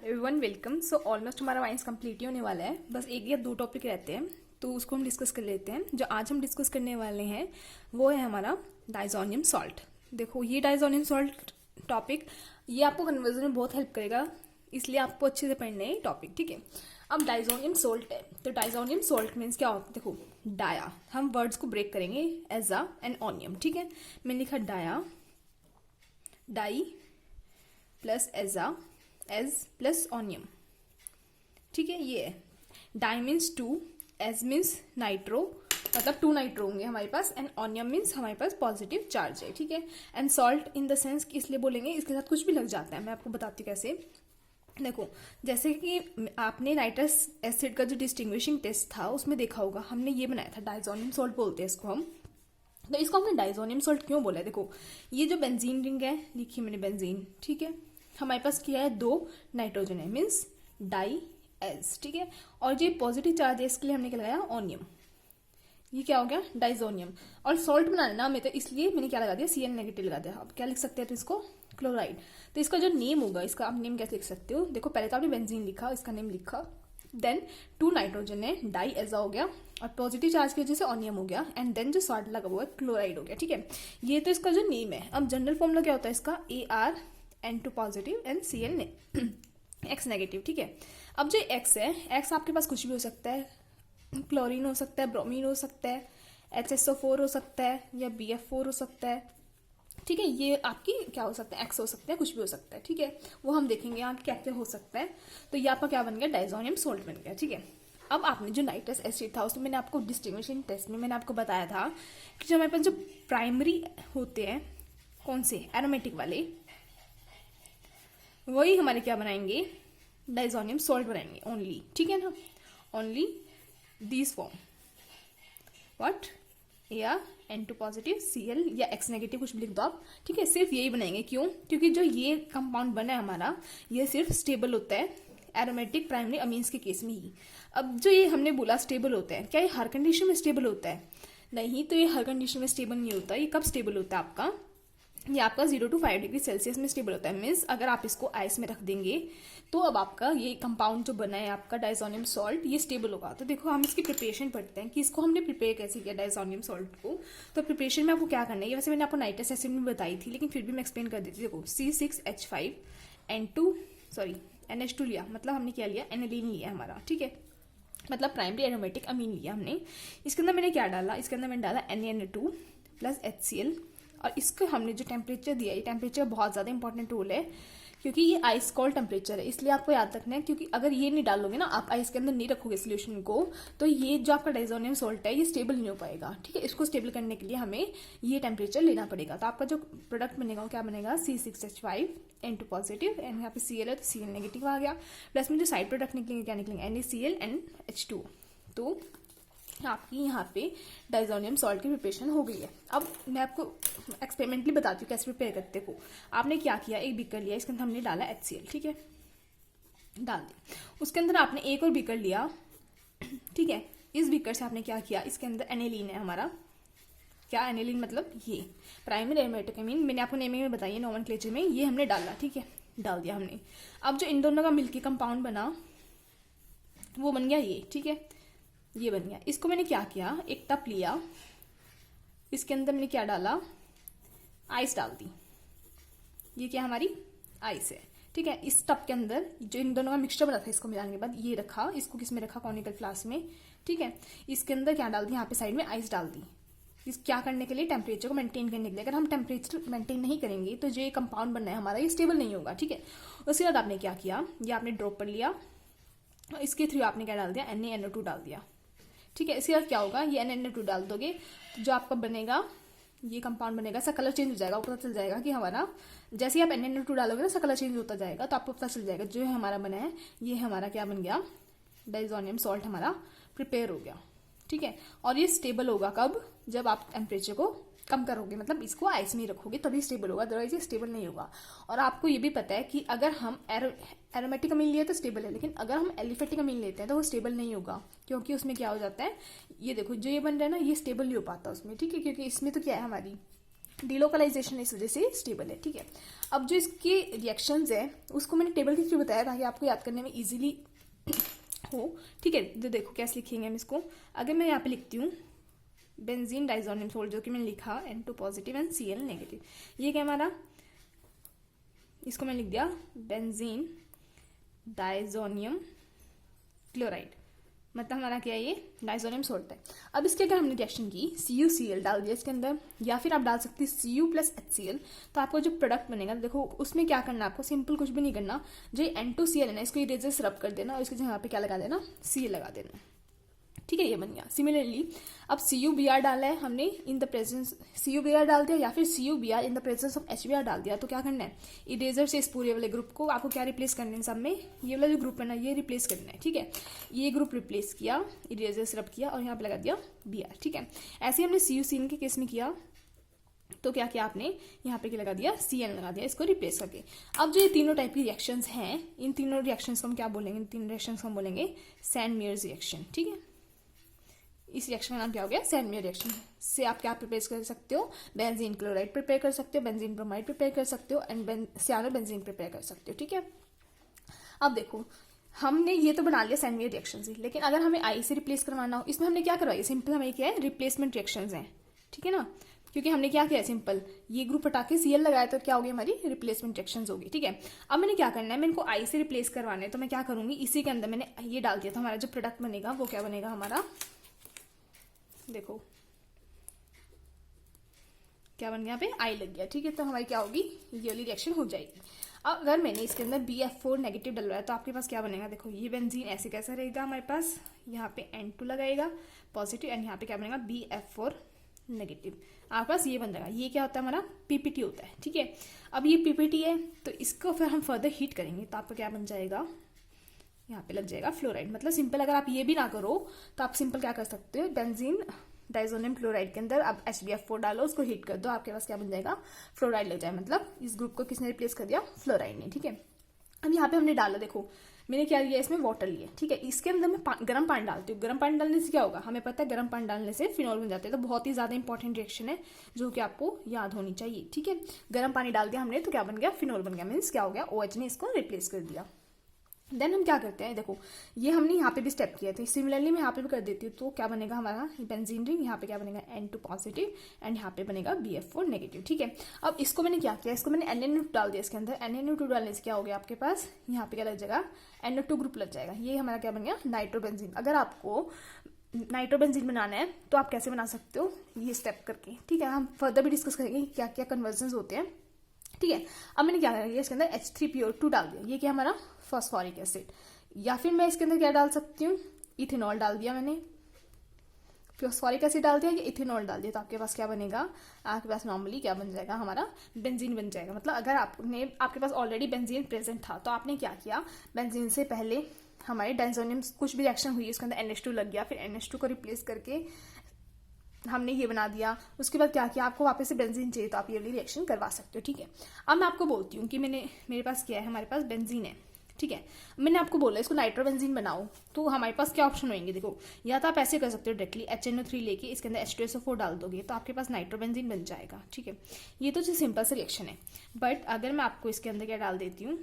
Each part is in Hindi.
Everyone welcome. सो ऑलमोस्ट हमारा वाइन्स कंप्लीट ही होने वाला है, बस एक या दो टॉपिक रहते हैं तो उसको हम डिस्कस कर लेते हैं। जो आज हम डिस्कस करने वाले हैं वो है हमारा डाइजोनियम सॉल्ट। देखो ये डाइजोनियम सॉल्ट टॉपिक ये आपको कन्वर्जन में बहुत हेल्प करेगा, इसलिए आपको अच्छे से पढ़ना है टॉपिक, ठीक है। अब डाइजोनियम सॉल्ट है तो डाइजोनियम सॉल्ट मीन्स क्या होता है। देखो डाया, हम वर्ड्स को ब्रेक करेंगे एज अ एन ओनियम, ठीक है। मैंने लिखा dia, di plus az plus onium, ठीक है। ये है di means two, az means nitro, मतलब टू नाइट्रो होंगे हमारे पास, एंड ओनियम मीन्स हमारे पास पॉजिटिव चार्ज है, ठीक है। And salt in the sense इसलिए बोलेंगे इसके साथ कुछ भी लग जाता है। मैं आपको बताती हूँ कैसे। देखो जैसे कि आपने नाइट्रस एसिड का जो डिस्टिंग्विशिंग टेस्ट था उसमें देखा होगा, हमने ये बनाया था डाइजोनियम सॉल्ट बोलते हैं इसको हम। तो इसको हमने डाइजोनियम सॉल्ट क्यों बोला है। देखो ये जो बेंजीन रिंग है, लिखी मैंने बेंजीन, ठीक है। हमारे पास क्या है, दो नाइट्रोजन है मीन्स डाई एज, ठीक है। और जो पॉजिटिव चार्ज है इसके लिए हमने क्या लगाया, ओनियम। ये क्या हो गया, डाइजोनियम। और सॉल्ट बनाना नाम है तो इसलिए मैंने क्या लगा दिया, Cl नेगेटिव लगा दिया। अब क्या लिख सकते हैं तो इसको क्लोराइड। तो इसका जो नेम होगा, इसका आप नेम कैसे लिख सकते हो। देखो पहले तो आपने बेंजीन लिखा, इसका नेम लिखा, देन टू नाइट्रोजन है, डाई एजा हो गया, और पॉजिटिव चार्ज की वजह से ओनियम हो गया, एंड देन जो सॉल्ट लगा हुआ है क्लोराइड हो गया, ठीक है। ये तो इसका जो नेम है। अब जनरल फॉर्मूला क्या होता है इसका, Ar(N2 positive and Cl X negative, ठीक है। अब जो X है, X आपके पास कुछ भी हो सकता है, क्लोरीन हो सकता है, ब्रोमीन हो सकता है, HSO4 हो सकता है, या BF4 हो सकता है, ठीक है। ये आपकी क्या हो सकता है, X हो सकता है, कुछ भी हो सकता है, ठीक है। वो हम देखेंगे यहाँ क्या क्या हो सकता है। तो ये आपका क्या बन गया, डाइजोनियम सॉल्ट बन गया, ठीक है। अब आपने जो नाइट्रस एसिड था उसमें मैंने आपको डिस्टिंग्विशिंग टेस्ट में मैंने आपको बताया था कि जो हमारे पास जो प्राइमरी होते हैं, कौन से, एरोमेटिक वाले, वही हमारे क्या बनाएंगे, डाइजोनियम सॉल्ट बनाएंगे ओनली, ठीक है ना। ओनली दीज फॉर्म, व्हाट, या N2 पॉजिटिव Cl या X नेगेटिव कुछ भी लिख दो आप, ठीक है। सिर्फ यही बनाएंगे, क्यों, क्योंकि जो ये कंपाउंड बना है हमारा ये सिर्फ स्टेबल होता है एरोमेटिक प्राइमरी अमीन्स के केस में ही। अब जो ये हमने बोला स्टेबल होता है, क्या ये हर कंडीशन में स्टेबल होता है, नहीं। तो ये हर कंडीशन में स्टेबल नहीं होता। ये कब स्टेबल होता है आपका, ये आपका 0 to 5 डिग्री सेल्सियस में स्टेबल होता है। मीन्स अगर आप इसको आइस में रख देंगे तो अब आपका ये कंपाउंड जो बना है आपका डाइजोनियम सॉल्ट, ये स्टेबल होगा। तो देखो हम इसकी प्रिपरेशन पढ़ते हैं कि इसको हमने प्रिपेयर कैसे किया डाइजोनियम सॉल्ट को। तो प्रिपरेशन में आपको क्या करना है, ये वैसे मैंने आपको नाइट्रस एसिड में बताई थी, लेकिन फिर भी मैं एक्सप्लेन कर देती हूँ। देखो NH2 लिया, मतलब हमने क्या लिया, एनिलीन लिया हमारा, ठीक है। मतलब प्राइमरी एरोमेटिक अमीन लिया हमने। इसके अंदर मैंने क्या डाला, इसके अंदर मैंने डाला NaN2 प्लस HCl, और इसको हमने जो टेम्परेचर दिया, ये टेम्परेचर बहुत ज़्यादा इंपॉर्टेंट रोल है क्योंकि ये आइस कोल्ड टेम्परेचर है, इसलिए आपको याद रखना है। क्योंकि अगर ये नहीं डालोगे ना, आप आइस के अंदर नहीं रखोगे सोल्यूशन को, तो ये जो आपका डाइजोनियम सॉल्ट है ये स्टेबल नहीं हो पाएगा, ठीक है। इसको स्टेबल करने के लिए हमें ये टेम्परेचर लेना पड़ेगा। तो आपका जो प्रोडक्ट बनेगा वो क्या बनेगा, C6H5N2 पॉजिटिव, एंड यहाँ पे Cl है तो Cl नेगेटिव आ गया, प्लस में जो साइड प्रोडक्ट निकलेंगे क्या निकलेंगे, NaCl एंड H2। तो आपकी यहाँ पे डाइजोनियम सॉल्ट की प्रिपरेशन हो गई है। अब मैं आपको एक्सपेरिमेंटली बताती हूँ कैसे प्रिपेयर करते हो। आपने क्या किया, एक बीकर लिया, इसके अंदर हमने डाला HCl, ठीक है, डाल दी। उसके अंदर आपने एक और बीकर लिया, ठीक है। इस बीकर से आपने क्या किया, इसके अंदर एनिलीन है हमारा, क्या एनिलीन मतलब ये प्राइमरी एरोमेटिक अमीन, मैंने आपको नेमिंग में बताइए, नोमेनक्लेचर में, ये हमने डाला, ठीक है, डाल दिया हमने। अब जो इन दोनों का मिलकर कंपाउंड बना वो बन गया ये, ठीक है, ये बन गया। इसको मैंने क्या किया, एक टप लिया, इसके अंदर मैंने क्या डाला, आइस डाल दी। ये क्या हमारी आइस है, ठीक है। इस टप के अंदर जो इन दोनों का मिक्सचर बना था, इसको मिलाने के बाद ये रखा, इसको किस में रखा, कॉनिकल फ्लास्क में, ठीक है। इसके अंदर क्या डाल दी, यहाँ पे साइड में आइस डाल दी। इस क्या करने के लिए, टेम्परेचर को मेंटेन करने के लिए। अगर हम टेम्परेचर मेंटेन नहीं करेंगे तो जो ये कंपाउंड बनना है हमारा ये स्टेबल नहीं होगा, ठीक है। उसके बाद आपने क्या किया, ये आपने ड्रॉप पर लिया, इसके थ्रू आपने क्या डाल दिया, NaNO2 डाल दिया, ठीक है। इसके बाद क्या होगा, ये NaNO2 डाल दोगे तो जो आपका बनेगा, ये कंपाउंड बनेगा, इसका कलर चेंज हो जाएगा। पता चल जाएगा कि हमारा, जैसे ही आप NaNO2 डालोगे ना, इसका कलर चेंज होता जाएगा, तो आपको पता चल जाएगा जो हमारा बना है ये हमारा क्या बन गया, डाइजोनियम सॉल्ट हमारा प्रिपेयर हो गया, ठीक है। और ये स्टेबल होगा कब, जब आप टेम्परेचर को कम करोगे, मतलब इसको आइस में रखोगे तभी स्टेबल होगा, अदरवाइज ये स्टेबल नहीं होगा। और आपको ये भी पता है कि अगर हम एरोमेटिक अमीन लिए तो स्टेबल है, लेकिन अगर हम एलिफेटिक अमीन लेते हैं तो वो स्टेबल नहीं होगा, क्योंकि उसमें क्या हो जाता है, ये देखो जो ये बन रहा है ना, ये स्टेबल नहीं हो पाता उसमें, ठीक है। क्योंकि इसमें तो क्या है, हमारी डीलोकलाइजेशन इस वजह से स्टेबल है, ठीक है। अब जो इसके रिएक्शंस है उसको मैंने टेबल के थ्रू बताया ताकि आपको याद करने में इजीली हो, ठीक है। तो देखो कैसे लिखेंगे हम इसको। अगर मैं यहाँ पे लिखती हूँ बेंजीन डाइजोनियम सोल्ट, जो कि मैंने लिखा N2 positive and Cl negative, ये क्या हमारा, इसको मैंने लिख दिया बेंजीन डाइजोनियम क्लोराइड, मतलब हमारा क्या है, ये डाइजोनियम सोल्ट है। अब इसके अगर हमने रिएक्शन की CuCl डाल दिया इसके अंदर, या फिर आप डाल सकते हैं Cu प्लस HCl, तो आपको जो प्रोडक्ट बनेगा देखो उसमें क्या करना है, आपको सिंपल कुछ भी नहीं करना, जो N2Cl है ना इसको इरेजर से रब कर देना और इसके यहाँ पे क्या लगा देना, Cl लगा देना, ठीक है, ये बन गया। सिमिलरली अब CuBr डाला है हमने इन द प्रेजेंस, CuBr डाल दिया या फिर CuBr in the presence of HBr डाल दिया, तो क्या करना है, इरेजर से इस पूरे वाले ग्रुप को आपको क्या रिप्लेस करना है, सब में ये वाला जो ग्रुप है ना ये रिप्लेस करना है, ठीक है। ये ग्रुप रिप्लेस किया, इरेजर से रब किया और यहाँ पे लगा दिया Br, ठीक है। ऐसे हमने CuCl के केस में किया, तो क्या किया आपने, यहाँ पे क्या लगा दिया, Cl लगा दिया इसको रिप्लेस करके। अब जो ये तीनों टाइप की रिएक्शंस हैं, इन तीनों रिएक्शंस को हम क्या बोलेंगे, इन तीनों रिएक्शंस को हम बोलेंगे सैंड-मेयर्स रिएक्शन, ठीक है। इस रिएक्शन का नाम क्या हो गया, सैंड-मेयर रिएक्शन। से आप क्या प्रिपेयर कर सकते हो, बेंजीन क्लोराइड प्रिपेयर कर सकते हो, बेंजीन ब्रोमाइड प्रिपेयर कर सकते हो एंड सियानो बेंजीन प्रिपेयर कर सकते हो, ठीक है। अब देखो हमने ये तो बना लिया सैंड-मेयर रिएक्शन से, लेकिन अगर हमें आई से रिप्लेस करवाना हो, इसमें हमने क्या करवाई, सिंपल हमें क्या है, रिप्लेसमेंट रिएक्शंस हैं, ठीक है ना, क्योंकि हमने क्या किया, सिंपल ये ग्रुप हटा के Cl लगाया तो क्या होगी, हमारी रिप्लेसमेंट रिएक्शंस होगी, ठीक है। अब मैंने क्या करना है, मैं इनको आई से रिप्लेस करवाना है, तो मैं क्या करूंगी, इसी के अंदर मैंने ये डाल दिया, तो हमारा जो प्रोडक्ट बनेगा वो क्या बनेगा हमारा, देखो क्या बन गया, यहाँ पे आई लग गया, ठीक है। तो हमारी क्या होगी, ये वाली रिएक्शन हो जाएगी। अब अगर मैंने इसके अंदर BF4 नेगेटिव डलवाया तो आपके पास क्या बनेगा, देखो ये बेंजीन ऐसे कैसा रहेगा हमारे पास, यहाँ पे N2 लगाएगा पॉजिटिव एंड यहाँ पे क्या बनेगा BF4 नेगेटिव, आपके पास ये बन जाएगा। ये क्या होता है, हमारा PPT होता है, ठीक है। अब ये PPT है तो इसको फिर हम फर्दर हीट करेंगे, तो आपका क्या बन जाएगा, यहाँ पे लग जाएगा फ्लोराइड। मतलब सिंपल अगर आप ये भी ना करो तो आप सिंपल क्या कर सकते हो, बेंजीन डाइजोनियम क्लोराइड के अंदर आप HBF4 डालो, उसको हीट कर दो, आपके पास क्या बन जाएगा, फ्लोराइड लग जाए। मतलब इस ग्रुप को किसने रिप्लेस कर दिया, फ्लोराइड ने, ठीक है। अब यहाँ पे हमने डाला, देखो मैंने क्या लिया, इसमें वाटर लिया, ठीक है। इसके अंदर मैं गर्म पानी डालती हूँ, गर्म पानी डालने से क्या होगा, हमें पता है गर्म पानी डालने से फिनॉल बन जाते हैं, तो बहुत ही ज्यादा इंपॉर्टेंट रिएक्शन है जो कि आपको याद होनी चाहिए, ठीक है। गर्म पानी डाल दिया हमने तो क्या बन गया, फिनॉल बन गया, मीन्स क्या हो गया, OH ने इसको रिप्लेस कर दिया। देन हम क्या करते हैं, देखो ये हमने यहाँ पे भी स्टेप किया था, सिमिलरली मैं यहाँ पे भी कर देती हूँ, तो क्या बनेगा हमारा बेंजीन रिंग, यहाँ पे क्या बनेगा N2 पॉजिटिव एंड यहाँ पे बनेगा BF4 नेगेटिव, ठीक है। अब इसको मैंने क्या किया, इसको मैंने NaNO2 डाल दिया इसके अंदर, NaNO2 डालने से क्या हो गया आपके पास, यहाँ पे क्या लग जाएगा, NO2 ग्रुप लग जाएगा, ये हमारा क्या बन गया, नाइट्रोबेंजीन। अगर आपको नाइट्रोबेंजीन बनाना है तो आप कैसे बना सकते हो, ये स्टेप करके, ठीक है। हम फर्दर भी डिस्कस करेंगे क्या क्या कन्वर्जन होते हैं, ठीक है। अब मैंने क्या किया, इसके अंदर H3PO2 डाल दिया, ये क्या हमारा फॉस्फोरिक एसिड, या फिर मैं इसके अंदर क्या डाल सकती हूँ, इथेनॉल डाल दिया मैंने, फॉस्फोरिक एसिड डाल दिया या इथेनॉल डाल दिया, तो आपके पास क्या बनेगा, आपके पास नॉर्मली क्या बन जाएगा, हमारा बेंजीन बन जाएगा। मतलब अगर आपके पास ऑलरेडी बेंजीन प्रेजेंट था तो आपने क्या किया, बेंजीन से पहले हमारे डाइजोनियम कुछ भी रिएक्शन हुई, उसके अंदर NH2 लग गया, फिर NH2 को रिप्लेस करके हमने ये बना दिया, उसके बाद क्या किया, आपको वापस से बेंजीन चाहिए तो आप ये वाली रिएक्शन करवा सकते हो, ठीक है। अब मैं आपको बोलती हूँ कि मेरे पास क्या है, हमारे पास बेंजीन है, ठीक है। मैंने आपको बोला इसको नाइट्रोबेंजीन बनाओ, तो हमारे पास क्या ऑप्शन होंगे, देखो या तो आप ऐसे कर सकते हो डायरेक्टली HNO3 लेके इसके अंदर H2SO4 डाल दोगे तो आपके पास नाइट्रोबेंजीन बन जाएगा, ठीक है। ये तो जो सिंपल सा रिएक्शन है, बट अगर मैं आपको इसके अंदर क्या डाल देती हूँ,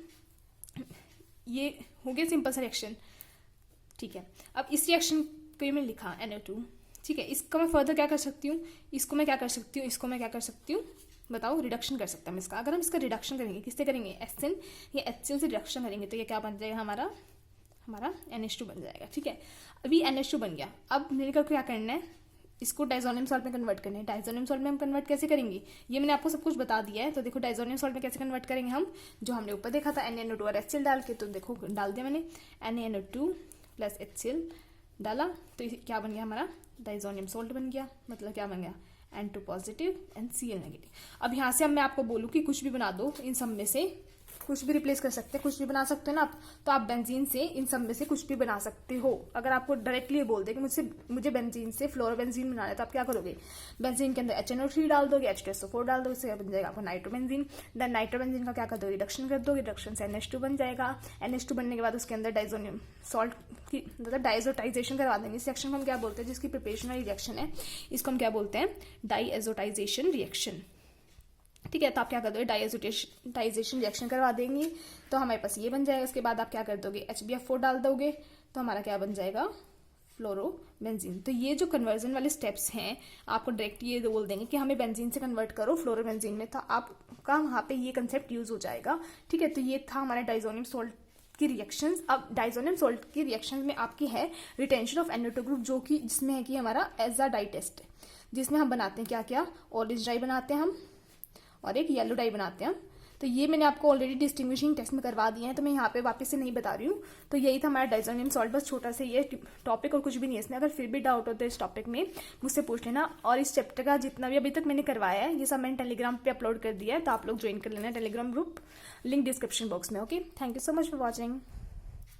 ये हो गया सिंपल सा रिएक्शन, ठीक है। अब इस रिएक्शन को मैंने लिखा NO2, ठीक है। इसको मैं फर्दर क्या कर सकती हूँ, इसको मैं क्या कर सकती हूँ, इसको मैं क्या कर सकती हूँ, बताओ, रिडक्शन कर सकते हैं हम इसका। अगर हम इसका रिडक्शन करेंगे, किससे करेंगे, HN या HCl से रिडक्शन करेंगे तो ये क्या बन जाएगा, हमारा NH2 बन जाएगा, ठीक है। अभी NH2 बन गया, अब मेरे को क्या करना है, इसको डाइजोनियम सॉल्ट में कन्वर्ट करना है। डाइजोनियम सॉल्ट में हम कन्वर्ट कैसे करेंगे, ये मैंने आपको सब कुछ बता दिया है। तो देखो डाइजोनियम सॉल्ट में कैसे कन्वर्ट करेंगे हम, जो हमने ऊपर देखा था NaNO2 और HCl डाल के, तो देखो डाल दिया मैंने NaNO2 प्लस HCl डाला, तो क्या बन गया, हमारा डाइजोनियम सॉल्ट बन गया। मतलब क्या बन गया, N2 positive and Cl negative. अब यहाँ से अब मैं आपको बोलूँ कि कुछ भी बना दो, इन सब में से कुछ भी रिप्लेस कर सकते हैं, कुछ भी बना सकते हो ना आप, तो आप बेंजीन से इन सब में से कुछ भी बना सकते हो। अगर आपको डायरेक्टली ये बोल दे कि मुझे बेंजीन से फ्लोरोबेंजीन बनाना है, तो आप क्या करोगे, बेंजीन के अंदर HNO3 डाल दोगे, H2SO4 डाल दोगे, इससे बन जाएगा आपको नाइट्रोबेंजीन। देन नाइट्रोबेंजीन का क्या कर दोगे, रिडक्शन कर दोगे, रिडक्शन से NH2 बन जाएगा। NH2 बनने के बाद उसके अंदर डाइजोनियम सॉल्ट की मतलब डाइजोटाइजेशन करवा देंगे। इस रिएक्शन को हम क्या बोलते हैं, जिसकी प्रिपरेशन वाली रिएक्शन है, इसको हम क्या बोलते हैं, डाइएजोटाइजेशन रिएक्शन, ठीक है। तो आप क्या कर दोगे, डाइजेशन रिएक्शन करवा देंगे, तो हमारे पास ये बन जाएगा। उसके बाद आप क्या कर दोगे, HBF4 डाल दोगे, तो हमारा क्या बन जाएगा, फ्लोरोबेंजीन। तो ये जो कन्वर्जन वाले स्टेप्स हैं, आपको डायरेक्ट ये बोल देंगे कि हमें बेंजीन से कन्वर्ट करो फ्लोरोबेंजीन में, तो आपका वहाँ पे ये कंसेप्ट यूज हो जाएगा। ठीक है। तो ये था हमारा डाइजोनियम सोल्ट की रिएक्शंस। अब डाइजोनियम सोल्ट की रिएक्शंस में आपकी है रिटेंशन ऑफ NO2 ग्रुप, जो कि जिसमें है कि हमारा एजा डाई टेस्ट है, जिसमें हम बनाते हैं क्या क्या, ऑरेंज डाई बनाते हैं हम, और एक येलो डाई बनाते हैं हम। तो ये मैंने आपको ऑलरेडी डिस्टिंग्विशिंग टेस्ट में करवा दिए हैं, तो मैं यहाँ पे वापस से नहीं बता रही हूँ। तो यही था हमारा डाइजोनियम सॉल्ट, बस छोटा सा ये टॉपिक और कुछ भी नहीं है इसमें। अगर फिर भी डाउट होता है इस टॉपिक में, मुझसे पूछ लेना। और इस चैप्टर का जितना भी अभी तक मैंने करवाया है, ये सब मैंने टेलीग्राम पे अपलोड कर दिया है, तो आप लोग ज्वाइन कर लेना Telegram group, link description box में। Okay, thank you so much for watching.